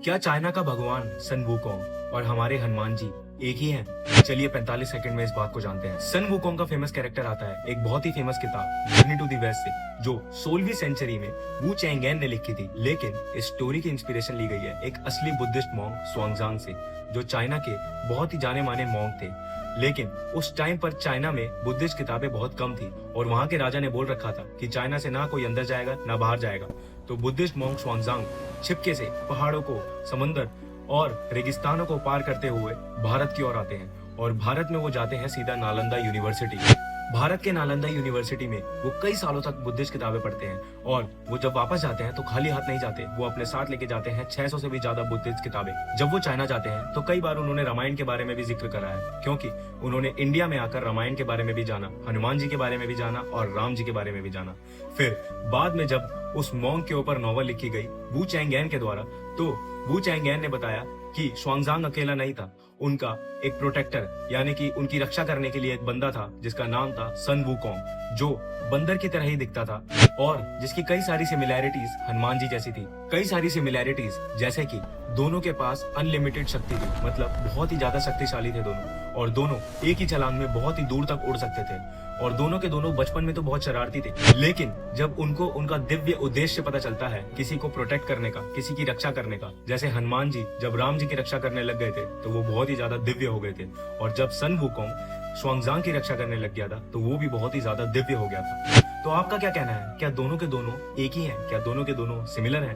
क्या चाइना का भगवान सन वुकोंग और हमारे हनुमान जी एक ही हैं? चलिए 45 सेकंड में इस बात को जानते हैं। सन वुकोंग का फेमस कैरेक्टर आता है एक बहुत ही फेमस किताब जर्नी टू द वेस्ट से, जो 16वीं सेंचुरी में वू चैंगेन ने लिखी थी। लेकिन इस स्टोरी की इंस्पिरेशन ली गई है एक असली बुद्धिस्ट मॉन्क स्वांगजांग से, जो चाइना के बहुत ही जाने माने मॉन्क थे। लेकिन उस टाइम पर चाइना में बुद्धिस्ट किताबें बहुत कम थी और वहां के राजा ने बोल रखा था कि चाइना से ना कोई अंदर जाएगा ना बाहर जाएगा। तो बुद्धिस्ट मॉन्क स्वांगजांग छिपके से पहाड़ों को, समंदर और रेगिस्तानों को पार करते हुए भारत की ओर आते हैं और भारत में वो जाते हैं सीधा नालंदा यूनिवर्सिटी। भारत के नालंदा यूनिवर्सिटी में वो कई सालों तक बुद्धिस्ट किताबें पढ़ते हैं और वो जब वापस जाते हैं तो खाली हाथ नहीं जाते, वो अपने साथ लेके जाते हैं 600 से भी ज्यादा बुद्धिस्ट किताबें। जब वो चाइना जाते हैं तो कई बार उन्होंने रामायण के बारे में भी जिक्र करा है, क्योंकि उन्होंने इंडिया में आकर रामायण के बारे में भी जाना, हनुमान जी के बारे में भी जाना और राम जी के बारे में भी जाना। फिर बाद में जब उस मॉन्क के ऊपर नॉवल लिखी गई वू चैंगेन के द्वारा, तो वू चैंगेन ने बताया कि स्वांगजांग अकेला नहीं था, उनका एक प्रोटेक्टर यानी कि उनकी रक्षा करने के लिए एक बंदा था जिसका नाम था सन वुकोंग, जो बंदर की तरह ही दिखता था और जिसकी कई सारी सिमिलैरिटीज हनुमान जी जैसी थी। कई सारी सिमिलैरिटीज जैसे कि दोनों के पास अनलिमिटेड शक्ति थी, मतलब बहुत ही ज्यादा शक्तिशाली थे दोनों, और दोनों एक ही छलांग में बहुत ही दूर तक उड़ सकते थे। और दोनों के दोनों बचपन में तो बहुत शरारती थे, लेकिन जब उनको उनका दिव्य उद्देश्य पता चलता है किसी को प्रोटेक्ट करने का, किसी की रक्षा करने का, जैसे हनुमान जी जब राम जी की रक्षा करने लग गए थे तो वो बहुत ही ज्यादा दिव्य हो गए थे, और जब सन वुकोंग स्वांगजांग की रक्षा करने लग गया था तो वो भी बहुत ही ज्यादा दिव्य हो गया था। तो आपका क्या कहना है? क्या दोनों के दोनों एक ही हैं? क्या दोनों के दोनों सिमिलर हैं?